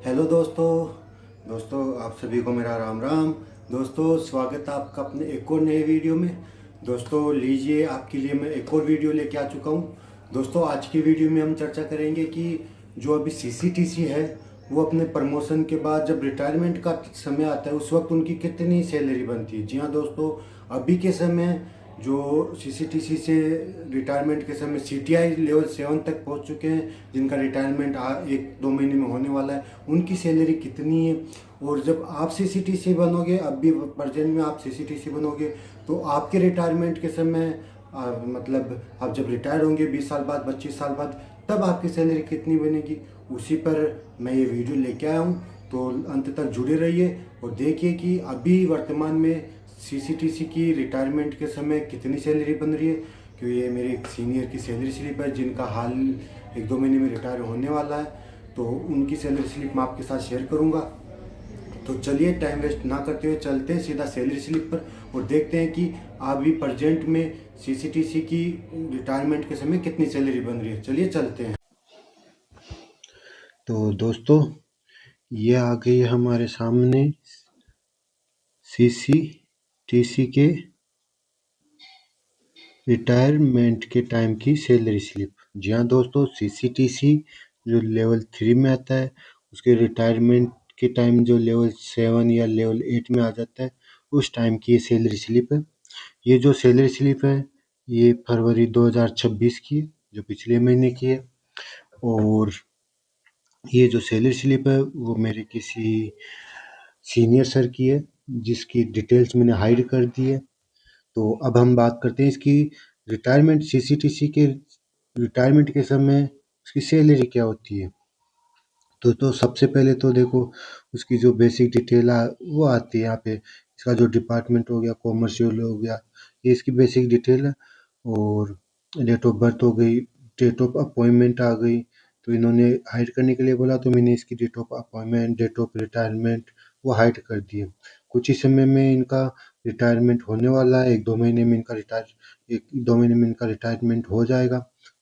Hello दोस्तों आप सभी को मेरा राम राम। दोस्तों स्वागत है आपका अपने एक और नए वीडियो में। दोस्तों लीजिए, आपके लिए मैं एक और वीडियो लेके आ चुका हूँ। दोस्तों आज की वीडियो में हम चर्चा करेंगे कि जो अभी सीसीटीसी है वो अपने प्रमोशन के बाद जब रिटायरमेंट का समय आता है उस वक्त उनकी कितनी सैलरी बनती है। जी हाँ दोस्तों, अभी के समय जो सीसीटीसी से रिटायरमेंट के समय सीटीआई लेवल 7 तक पहुंच चुके हैं, जिनका रिटायरमेंट 1-2 महीने में होने वाला है, उनकी सैलरी कितनी है। और जब आप सीसीटीसी बनोगे, अब भी प्रेजेंट में आप सीसीटीसी बनोगे, तो आपके रिटायरमेंट के समय मतलब आप जब रिटायर होंगे 20 साल बाद, 25 साल बाद, तब आपकी सैलरी कितनी बनेगी, उसी पर मैं ये वीडियो लेके आया हूँ। तो अंत तक जुड़े रहिए और देखिए कि अभी वर्तमान में सीसीटीसी की रिटायरमेंट के समय कितनी सैलरी बन रही है। क्योंकि ये मेरे एक सीनियर की सैलरी स्लिप है, जिनका हाल 1-2 महीने में रिटायर होने वाला है, तो उनकी सैलरी स्लिप मैं आपके साथ शेयर करूंगा। तो चलिए टाइम वेस्ट ना करते हुए चलते हैं सीधा सैलरी स्लिप पर और देखते हैं कि अभी प्रेजेंट में सीसीटीसी की रिटायरमेंट के समय कितनी सैलरी बन रही है। चलिए चलते हैं। तो दोस्तों ये आ गई है हमारे सामने सीसीटीसी के रिटायरमेंट के टाइम की सैलरी स्लिप। जी हाँ दोस्तों, सीसीटीसी जो लेवल 3 में आता है उसके रिटायरमेंट के टाइम जो लेवल 7 या लेवल 8 में आ जाता है, उस टाइम की ये सैलरी स्लिप है। ये जो सैलरी स्लिप है ये फरवरी 2026 की है, जो पिछले महीने की है। और ये जो सैलरी स्लिप है वो मेरे किसी सीनियर सर की है, जिसकी डिटेल्स मैंने हाइड कर दी है। तो अब हम बात करते हैं इसकी रिटायरमेंट। सीसीटीसी के रिटायरमेंट के समय उसकी सैलरी क्या होती है। तो सबसे पहले तो देखो, उसकी जो बेसिक डिटेल वो आती है यहाँ पे। इसका जो डिपार्टमेंट हो गया, कॉमर्शियल हो गया, ये इसकी बेसिक डिटेल है। और डेट ऑफ बर्थ हो गई, डेट ऑफ अपॉइंटमेंट आ गई। तो इन्होंने हाइड करने के लिए बोला, तो मैंने इसकी date of appointment, date of retirement वो हाइड कर दिए। कुछ ही समय में इनका रिटायरमेंट होने वाला है, 1-2 महीने में इनका 1-2 महीने में इनका रिटायरमेंट हो जाएगा।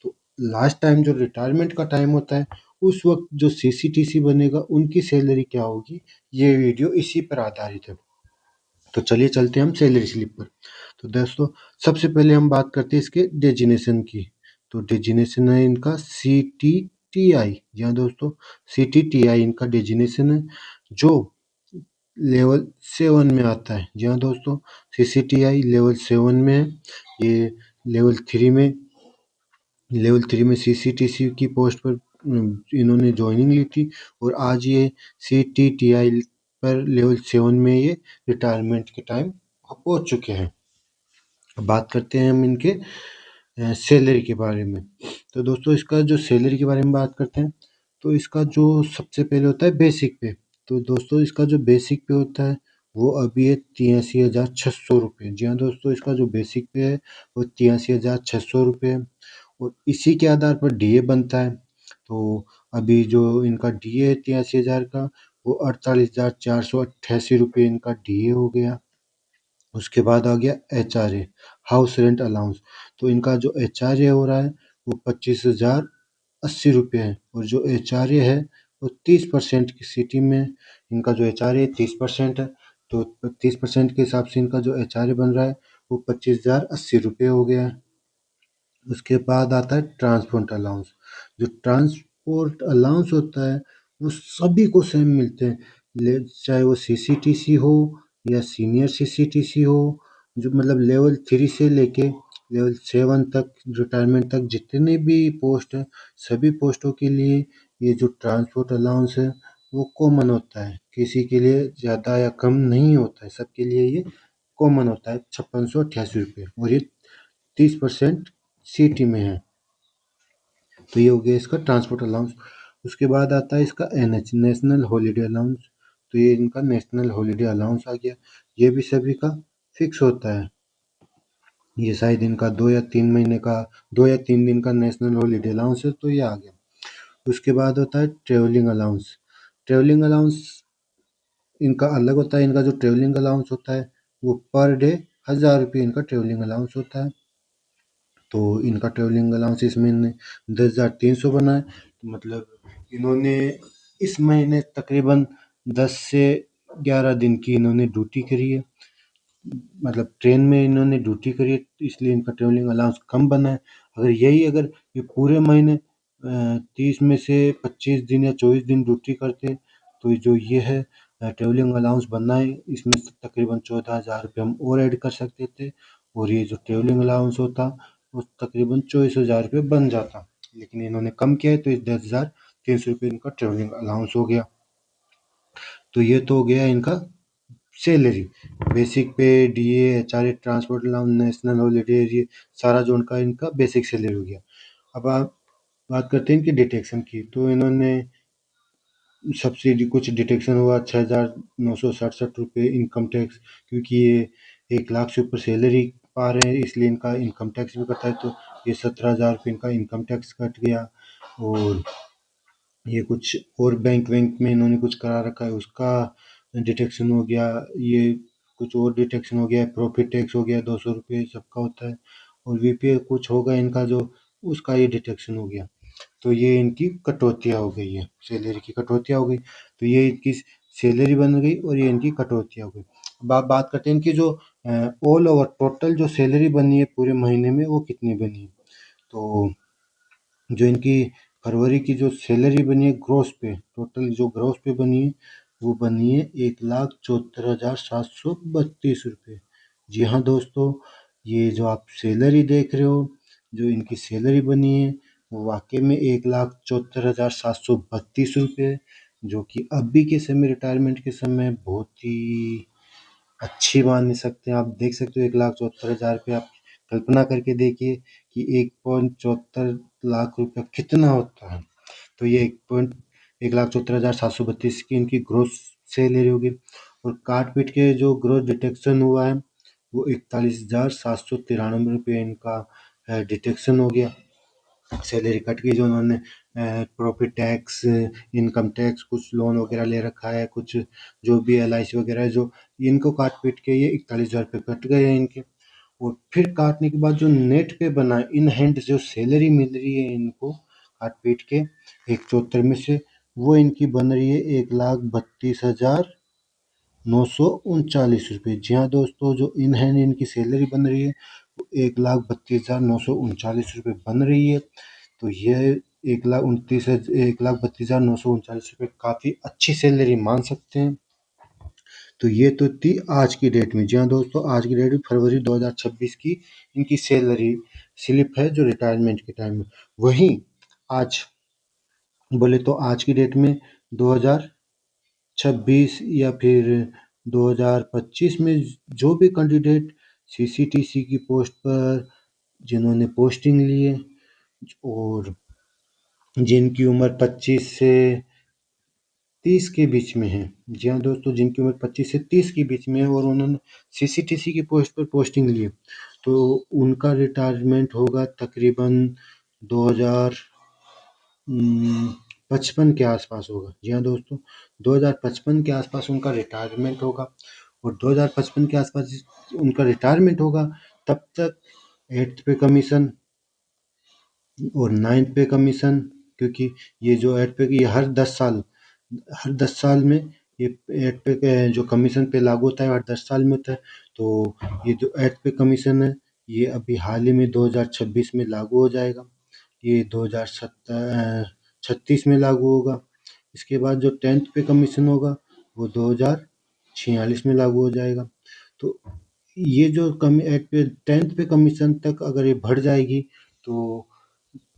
तो लास्ट टाइम जो रिटायरमेंट का टाइम होता है, उस वक्त जो सीसीटीसी बनेगा उनकी सैलरी क्या होगी, ये वीडियो इसी पर आधारित है। तो चलिए चलते हैं हम सैलरी स्लिप पर। तो दोस्तों सबसे पहले हम बात करते हैं इसके डेजिनेशन की। तो डेजिनेशन है इनका CTTI। जी हाँ दोस्तों, CTTI इनका डेजिनेशन है, जो लेवल 7 में आता है। जी हाँ दोस्तों, CCTI लेवल 7 में है। ये लेवल 3 में सीसीटीसी की पोस्ट पर इन्होंने ज्वाइनिंग ली थी, और आज ये CTTI पर लेवल 7 में ये रिटायरमेंट के टाइम पहुंच चुके हैं। अब बात करते हैं हम इनके सैलरी के बारे में। तो दोस्तों इसका जो सैलरी के बारे में बात करते हैं, तो इसका जो सबसे पहले होता है बेसिक पे। तो दोस्तों इसका जो बेसिक पे होता है वो अभी है 83,600 रुपये। जी हाँ दोस्तों, इसका जो बेसिक पे है वो 83,600 रुपये है। और इसी के आधार पर डीए बनता है। तो अभी जो इनका डीए है 83,000 का, वो 48,488 रुपये इनका डीए हो गया। उसके बाद आ गया HRA, हाउस रेंट अलाउंस। तो इनका जो HRA हो रहा है वो 25,080 रुपये है। और जो HRA है वो 30% की सिटी में इनका जो HRA 30% है। तो 30% के हिसाब से इनका जो HRA बन रहा है वो 25,080 रुपये हो गया है। उसके बाद आता है ट्रांसपोर्ट अलाउंस। जो ट्रांसपोर्ट अलाउंस होता है वो सभी को सेम मिलते हैं, चाहे वो सीसीटीसी हो या सीनियर सीसीटीसी हो। जो मतलब लेवल 3 से लेके लेवल 7 तक रिटायरमेंट तक जितने भी पोस्ट हैं, सभी पोस्टों के लिए ये जो ट्रांसपोर्ट अलाउंस है वो कॉमन होता है। किसी के लिए ज़्यादा या कम नहीं होता है, सबके लिए ये कॉमन होता है 5688 रुपये। और ये 30% सिटी में है। तो ये हो गया इसका ट्रांसपोर्ट अलाउंस। उसके बाद आता है इसका NH, नेशनल हॉलीडे अलाउंस। तो ये इनका नेशनल हॉलीडे अलाउंस आ गया। ये भी सभी का फिक्स होता है। ये शायद इनका 2 या 3 महीने का, 2 या 3 दिन का नेशनल हॉलीडे अलाउंस है, तो ये आ गया। उसके बाद होता है ट्रेवलिंग अलाउंस। ट्रेवलिंग अलाउंस इनका अलग होता है। इनका जो ट्रेवलिंग अलाउंस होता है वो पर डे 1,000 रुपये इनका ट्रेवलिंग अलाउंस होता है। तो इनका ट्रेवलिंग अलाउंस इसमें 10,300 बना है। तो मतलब इन्होंने इस महीने तकरीबन 10 से 11 दिन की इन्होंने ड्यूटी करी है, मतलब ट्रेन में इन्होंने ड्यूटी करी है, इसलिए इनका ट्रेवलिंग अलाउंस कम बना है। अगर ये पूरे महीने 30 में से 25 दिन या 24 दिन ड्यूटी करते, तो जो ये है ट्रेवलिंग अलाउंस बनना है, इसमें से तकरीबन 14,000 रुपये हम और ऐड कर सकते थे, और ये जो ट्रेवलिंग अलाउंस होता वो तकरीबन 24,000 रुपये बन जाता, लेकिन इन्होंने कम किया है, तो इस 10,300 रुपये इनका ट्रेवलिंग अलाउंस हो गया। तो ये तो हो गया इनका सैलरी, बेसिक पे, DA, HRA, transport allowance, national holiday, ये सारा जो उनका इनका बेसिक सैलरी हो गया। अब आप बात करते हैं इनकी डिटेक्शन की, तो इन्होंने सब्सिडी कुछ डिटेक्शन हुआ 6,967 रुपये इनकम टैक्स, क्योंकि ये 1 लाख से ऊपर सैलरी पा रहे हैं, इसलिए इनका इनकम टैक्स भी कटा है, तो ये 17,000 रुपये इनका इनकम टैक्स कट गया। और ये कुछ और बैंक वैंक में इन्होंने कुछ करा रखा है, उसका डिटेक्शन हो गया। ये कुछ और डिटेक्शन हो गया, प्रॉफिट टैक्स हो गया 200 रुपये सबका होता है, और वीपीए कुछ होगा इनका जो, उसका ये डिटेक्शन हो गया। तो ये इनकी कटौतियाँ हो गई है, सैलरी की कटौतियाँ हो गई, तो ये इनकी सैलरी बन गई और ये इनकी कटौतियाँ हो गई। अब आप बात करते हैं इनकी जो ऑल ओवर टोटल जो सैलरी बनी है पूरे महीने में, वो कितनी बनी है। तो जो इनकी फरवरी की जो सैलरी बनी है ग्रोस पे, टोटल जो ग्रोस पे बनी है, वो बनी है 1,74,732 रुपये। जी हाँ दोस्तों, ये जो आप सैलरी देख रहे हो, जो इनकी सैलरी बनी है, वो वाकई में 1,74,732 रुपये, जो कि अभी के समय, रिटायरमेंट के समय, बहुत ही अच्छी मान सकते हैं। आप देख सकते हो 1,74,000 रुपये, आप कल्पना करके देखिए कि 1,74,00,000 रुपया कितना होता है। तो ये 1,74,732 की इनकी ग्रोस सैलरी होगी, और काट पीट के जो ग्रोस डिटेक्शन हुआ है, वो 41,793 रुपये इनका डिटेक्शन हो गया, सैलरी कट गई। जो उन्होंने प्रॉफिट टैक्स, इनकम टैक्स, कुछ लोन वगैरह ले रखा है, कुछ जो भी एलआईसी वगैरह है, जो इनको काट पीट के ये 41,000 रुपये कट गए हैं इनके। और फिर काटने के बाद जो नेट पे बना है, इन हैंड जो सैलरी मिल रही है इनको काट पीट के 1,74 में से, वो इनकी बन रही है 1,32,939 रुपये। जी हाँ दोस्तों, जो इन हैंड इनकी सैलरी बन रही है, वो 1,32,939 रुपये बन रही है। तो यह 1,32,939 रुपये काफ़ी अच्छी सैलरी मान सकते हैं। तो ये तो थी आज की डेट में। जी हाँ दोस्तों, आज की डेट में फरवरी 2026 की इनकी सैलरी स्लिप है, जो रिटायरमेंट के टाइम में। वहीं आज बोले तो आज की डेट में 2026 या फिर 2025 में जो भी कैंडिडेट सीसीटीसी की पोस्ट पर जिन्होंने पोस्टिंग ली है, और जिनकी उम्र 25 से 30 के बीच में है, जी हाँ दोस्तों, जिनकी उम्र 25 से 30 के बीच में है, और उन्होंने सीसीटीसी की पोस्ट पर पोस्टिंग ली है, तो उनका रिटायरमेंट होगा तकरीबन 2055 के आसपास होगा। जी हाँ दोस्तों, 2055 के आसपास उनका रिटायरमेंट होगा, और 2055 के आसपास उनका रिटायरमेंट होगा, तब तक 8th पे कमीशन और 9th पे कमीशन, क्योंकि ये जो 8th पे ये हर 10 साल में ये 8th पे जो कमीशन पे लागू होता है, हर 10 साल में होता है। तो ये जो 8th पे कमीशन है, ये अभी हाल ही में 2026 में लागू हो जाएगा, ये 2036 में लागू होगा। इसके बाद जो 10th पे कमीशन होगा, वो 2046 में लागू हो जाएगा। तो ये जो कमी 8th पे 10th पे कमीशन तक अगर ये बढ़ जाएगी, तो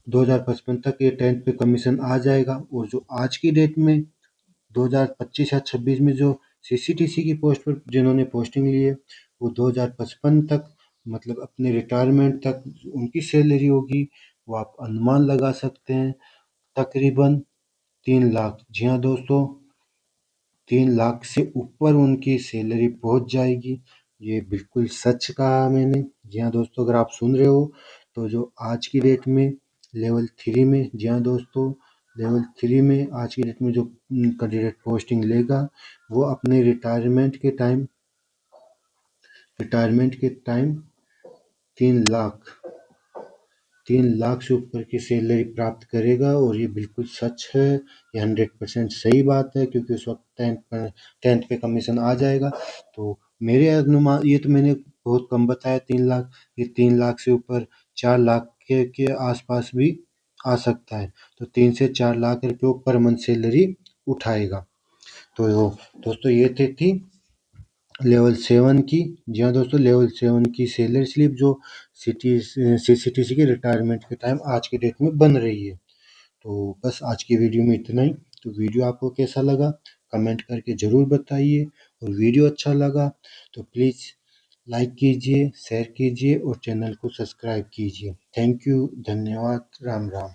2055 तक ये 10th पे कमीशन आ जाएगा। और जो आज की डेट में 2025 या 26 में जो सीसीटीसी की पोस्ट पर जिन्होंने पोस्टिंग ली है, वो 2055 तक, मतलब अपने रिटायरमेंट तक उनकी सैलरी होगी, वो आप अनुमान लगा सकते हैं, तकरीबन 3 लाख। जी हाँ दोस्तों, 3 लाख से ऊपर उनकी सैलरी पहुंच जाएगी। ये बिल्कुल सच कहा मैंने। जी हाँ दोस्तों, अगर आप सुन रहे हो, तो जो आज की डेट में लेवल 3 में, जी हाँ दोस्तों, लेवल 3 में आज की डेट में जो कैंडिडेट पोस्टिंग लेगा, वो अपने रिटायरमेंट के टाइम 3 लाख 3 लाख से ऊपर की सैलरी प्राप्त करेगा और ये बिल्कुल सच है, ये 100% सही बात है क्योंकि उस वक़्त 10th पे कमीशन आ जाएगा। तो मेरे अनुमान ये तो मैंने बहुत कम बताया 3 लाख, ये 3 लाख से ऊपर 4 लाख के आस-पास भी आ सकता है। तो 3 से 4 लाख रुपए पर मंथ सैलरी उठाएगा। तो दोस्तों ये थी लेवल 7 की। जी हाँ दोस्तों, लेवल 7 की सैलरी स्लिप जो सीसीटीसी की रिटायरमेंट के टाइम आज के डेट में बन रही है। तो बस आज की वीडियो में इतना ही। तो वीडियो आपको कैसा लगा कमेंट करके ज़रूर बताइए, और वीडियो अच्छा लगा तो प्लीज़ लाइक कीजिए, शेयर कीजिए और चैनल को सब्सक्राइब कीजिए। थैंक यू, धन्यवाद, राम राम।